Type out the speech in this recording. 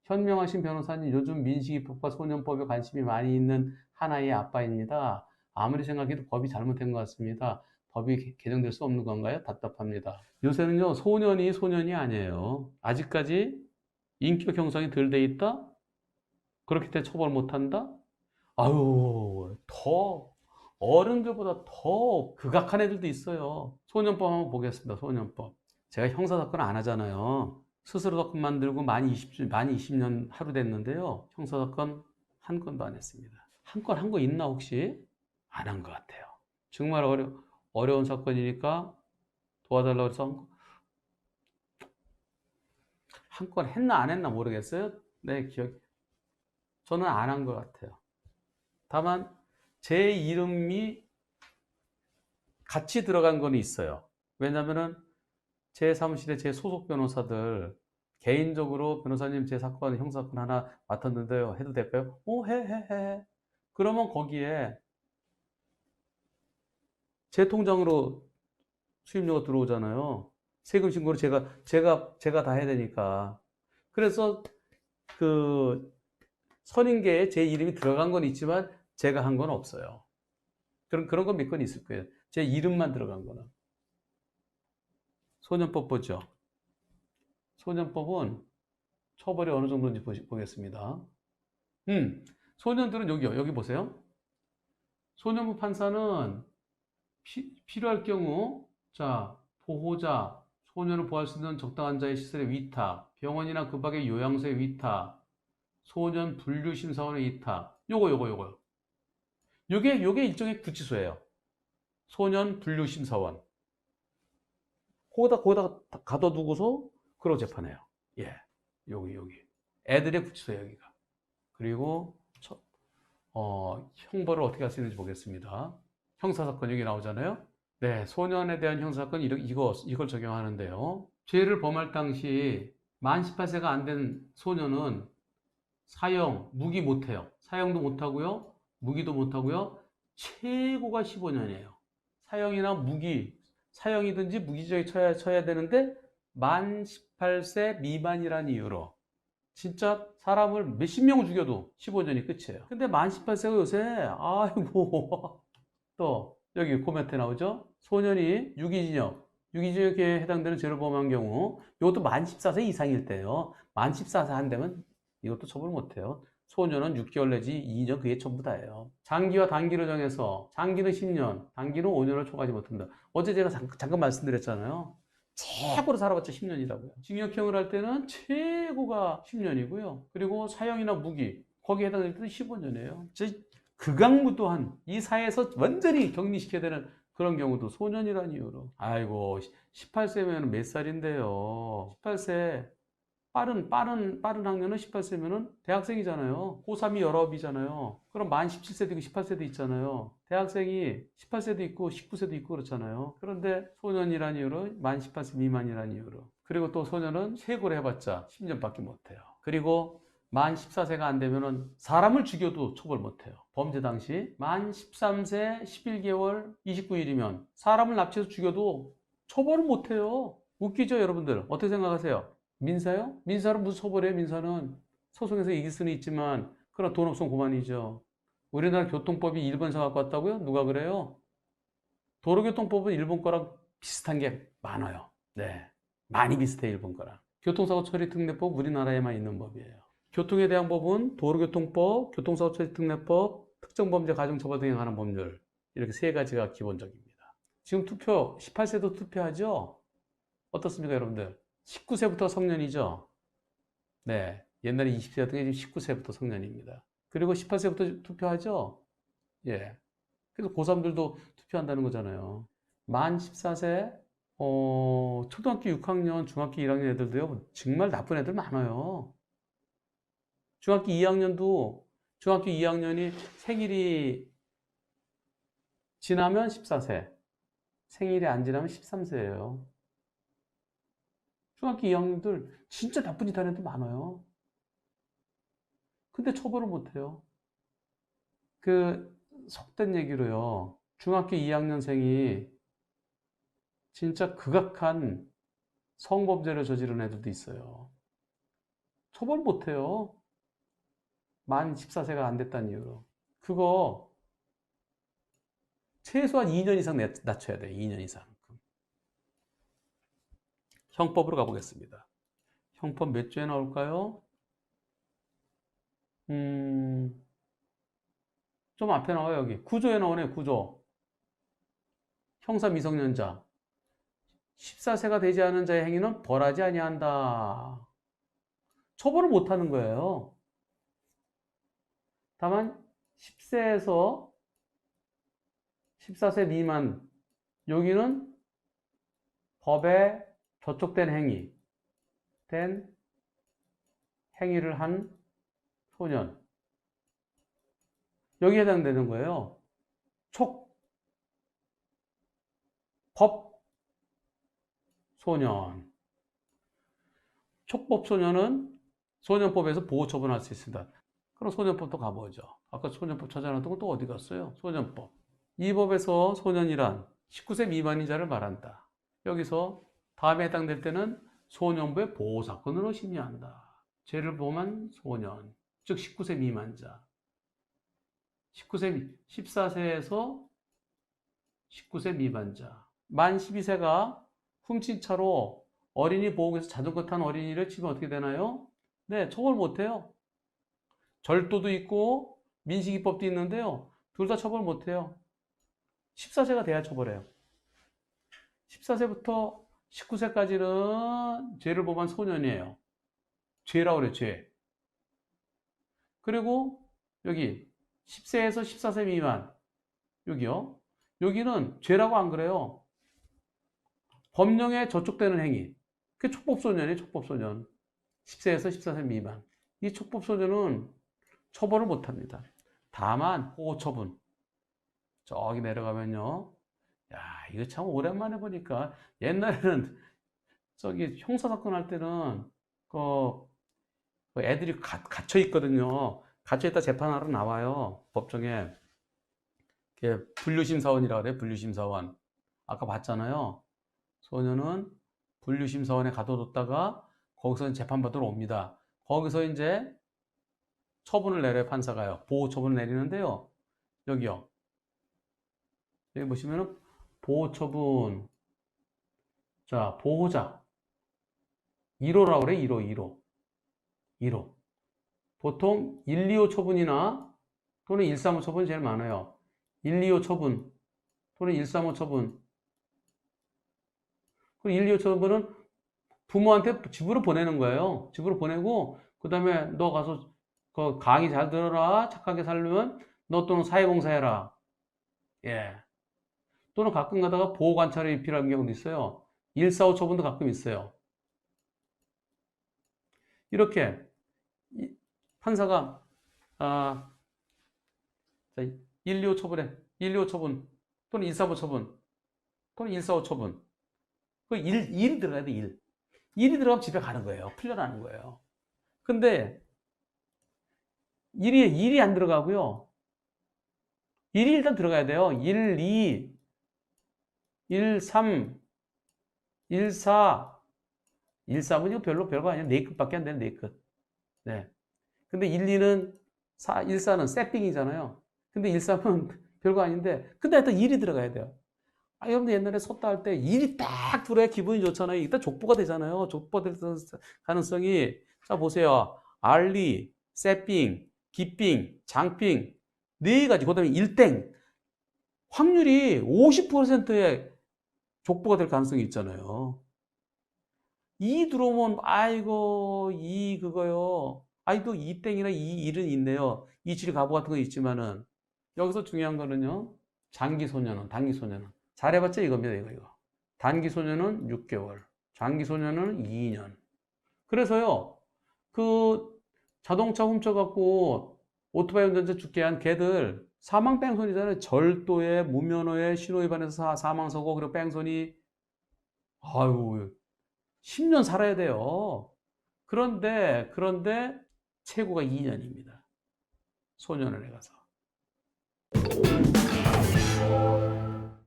현명하신 변호사님, 요즘 민식이법과 소년법에 관심이 많이 있는 하나의 아빠입니다. 아무리 생각해도 법이 잘못된 것 같습니다. 법이 개정될 수 없는 건가요? 답답합니다. 요새는요, 소년이 아니에요. 아직까지 인격 형성이 덜 돼 있다? 그렇기 때문에 처벌 못 한다? 아유, 더, 어른들보다 더 극악한 애들도 있어요. 소년법 한번 보겠습니다, 소년법. 제가 형사사건 안 하잖아요. 스스로 사건 만들고 만 20년 하루 됐는데요. 형사사건 한 건도 안 했습니다. 한 건 한 거 있나, 혹시? 안 한 것 같아요. 정말 어려운 사건이니까 도와달라고 해서 한 건 했나 안 했나 모르겠어요. 네, 저는 안 한 것 같아요. 다만, 제 이름이 같이 들어간 건 있어요. 왜냐면은 제 사무실에 제 소속 변호사들 개인적으로 변호사님 제 사건 형사건 하나 맡았는데요. 해도 될까요? 해. 그러면 거기에 제 통장으로 수임료가 들어오잖아요. 세금 신고를 제가 다 해야 되니까. 그래서 그 선인계에 제 이름이 들어간 건 있지만 제가 한 건 없어요. 그런 건 몇 건 있을 거예요. 제 이름만 들어간 거는. 소년법 보죠. 소년법은 처벌이 어느 정도인지 보겠습니다. 소년들은 여기 보세요. 소년부 판사는 필요할 경우, 자, 보호자, 소년을 보호할 수 있는 적당한 자의 시설의 위탁, 병원이나 그 밖의 요양소의 위탁, 소년 분류심사원의 위탁, 요거요. 요게 일종의 구치소예요. 소년 분류심사원. 거기다 가둬두고서, 그러고 재판해요. 예. 여기. 애들의 구치소예요, 여기가. 그리고, 형벌을 어떻게 할 수 있는지 보겠습니다. 형사사건 여기 나오잖아요. 네, 소년에 대한 형사사건 이걸 적용하는데요. 죄를 범할 당시 만 18세가 안 된 소년은 무기 못해요. 사형도 못하고요. 무기도 못하고요. 최고가 15년이에요. 사형이든지 무기징역에 쳐야 되는데 만 18세 미만이라는 이유로 진짜 사람을 몇십 명을 죽여도 15년이 끝이에요. 근데 만 18세가 요새 아이고 또 여기 코멘트 나오죠. 소년이 유기징역에 해당되는 죄를 범한 경우 이것도 만 14세 이상일 때요. 만 14세 안 되면 이것도 처벌 못해요. 소년은 6개월 내지 2년 그게 전부 다예요. 장기와 단기로 정해서 장기는 10년, 단기는 5년을 초과하지 못한다. 어제 제가 잠깐 말씀드렸잖아요. 최고로 살아봤자 10년이라고요. 징역형을 할 때는 최고가 10년이고요. 그리고 사형이나 무기 거기에 해당될 때는 15년이에요. 극악무도한 이 사회에서 완전히 격리시켜야 되는 그런 경우도 소년이라는 이유로. 아이고, 18세면 몇 살인데요. 18세 빠른 학년은 18세면은 대학생이잖아요. 고3이 19이잖아요. 그럼 만 17세도 있고 18세도 있잖아요. 대학생이 18세도 있고 19세도 있고 그렇잖아요. 그런데 소년이라는 이유로 만 18세 미만이라는 이유로. 그리고 또 소년은 최고로 해봤자 10년밖에 못해요. 그리고 만 14세가 안 되면은 사람을 죽여도 처벌 못해요. 범죄 당시 만 13세 11개월 29일이면 사람을 납치해서 죽여도 처벌을 못해요. 웃기죠, 여러분들? 어떻게 생각하세요? 민사요? 민사는 무슨 처벌이에요, 민사는? 소송에서 이길 수는 있지만, 그러나 돈 없으면 그만이죠. 우리나라 교통법이 일본에서 갖고 왔다고요? 누가 그래요? 도로교통법은 일본 거랑 비슷한 게 많아요. 네. 많이 비슷해, 일본 거랑. 교통사고 처리 특례법 우리나라에만 있는 법이에요. 교통에 대한 법은 도로교통법, 교통사고 처리 특례법, 특정범죄 가중처벌 등에 관한 법률. 이렇게 세 가지가 기본적입니다. 지금 18세도 투표하죠? 어떻습니까, 여러분들? 19세부터 성년이죠? 네. 옛날에 20세였던 게 지금 19세부터 성년입니다. 그리고 18세부터 투표하죠? 예. 그래서 고3들도 투표한다는 거잖아요. 만 14세, 초등학교 6학년, 중학교 1학년 애들도요, 정말 나쁜 애들 많아요. 중학교 2학년이 생일이 지나면 14세, 생일이 안 지나면 13세예요. 중학교 2학년들 진짜 나쁜 짓 하는 애들 많아요. 근데 처벌을 못해요. 그 속된 얘기로요. 중학교 2학년생이 진짜 극악한 성범죄를 저지른 애들도 있어요. 처벌 못해요. 만 14세가 안 됐다는 이유로. 그거 최소한 2년 이상 낮춰야 돼요. 2년 이상. 형법으로 가보겠습니다. 형법 몇 조에 나올까요? 좀 앞에 나와요. 여기 9조에 나오네. 9조. 형사 미성년자 14세가 되지 않은 자의 행위는 벌하지 아니한다. 처벌을 못하는 거예요. 다만 10세에서 14세 미만, 여기는 법에 저촉된 행위를 한 소년, 여기에 해당되는 거예요. 촉법 소년. 촉법 소년은 소년법에서 보호 처분할 수 있습니다. 그럼 소년법도 가보죠. 아까 소년법 찾아놨던 건 또 어디 갔어요? 소년법. 이 법에서 소년이란 19세 미만인 자를 말한다. 여기서 다음에 해당될 때는 소년부의 보호사건으로 심리한다. 죄를 범한 소년, 즉 19세 미만자. 14세에서 19세 미만자. 만 12세가 훔친 차로 어린이 보호구에서 자전거 탄 어린이를 치면 어떻게 되나요? 네, 처벌 못해요. 절도도 있고 민식이법도 있는데요. 둘 다 처벌 못해요. 14세가 돼야 처벌해요. 14세부터 19세까지는 죄를 범한 소년이에요. 죄라고 그래요, 죄. 그리고 여기 10세에서 14세 미만, 여기요. 여기는 죄라고 안 그래요. 법령에 저촉되는 행위. 그게 촉법소년이에요, 촉법소년. 10세에서 14세 미만. 이 촉법소년은 처벌을 못합니다. 다만 보호처분. 저기 내려가면요. 야, 이거 참 오랜만에 보니까 옛날에는 저기 형사사건 할 때는 그 애들이 갇혀 있거든요. 갇혀 있다 재판하러 나와요. 법정에. 분류심사원이라고 그래요. 분류심사원. 아까 봤잖아요. 소년은 분류심사원에 가둬뒀다가 거기서 재판받으러 옵니다. 거기서 이제 처분을 내려요. 판사가요. 보호처분을 내리는데요. 여기요. 여기 보시면은 보호처분. 자, 보호자. 1호라고 그래. 1호. 보통 1, 2호 처분이나 또는 1, 3호 처분이 제일 많아요. 1, 2호 처분 또는 1, 3호 처분. 그 1, 2호 처분은 부모한테 집으로 보내는 거예요. 집으로 보내고 그 다음에 너 가서 그 강의 잘 들어라. 착하게 살려면 너 또는 사회봉사해라. 예. 또는 가끔 가다가 보호관찰이 필요한 경우도 있어요. 1, 4, 5 처분도 가끔 있어요. 이렇게 판사가 1, 2호 처분에 1, 2호 처분 또는 1, 3, 5 처분 또는 1, 4, 5 처분. 그 1이 들어가야 돼. 1이 들어가면 집에 가는 거예요. 풀려나는 거예요. 근데 1이 안 들어가고요. 1이 일단 들어가야 돼요. 1, 2, 1, 3, 1, 4, 1, 3은 이거 별거 아니야. 4끝밖에 안 되는 4끝. 네. 근데 1, 2는 1, 4는 세핑이잖아요. 근데 1, 3은 별거 아닌데, 근데 하여튼 1이 들어가야 돼요. 여러분들 옛날에 섰다 할 때 1이 딱 들어야 기분이 좋잖아요. 일단 족보가 되잖아요. 족보가 될 가능성이, 자, 보세요. 알리, 세핑, 기핑, 장핑, 4가지. 그 다음에 1땡. 확률이 50%의 족보가 될 가능성이 있잖아요. 2 들어오면, 아이고, 2 그거요. 또 2땡이나 1은 있네요. 27 가보 같은 거 있지만은, 여기서 중요한 거는요, 단기소년은. 잘해봤자 이겁니다, 이거. 단기소년은 6개월, 장기소년은 2년. 그래서요, 그 자동차 훔쳐갖고 오토바이 운전자 죽게 한 걔들, 사망 뺑소니잖아요. 절도에, 무면허에, 신호위반해서 사망사고, 그리고 뺑소니. 아유, 10년 살아야 돼요. 그런데 최고가 2년입니다. 소년원에 가서.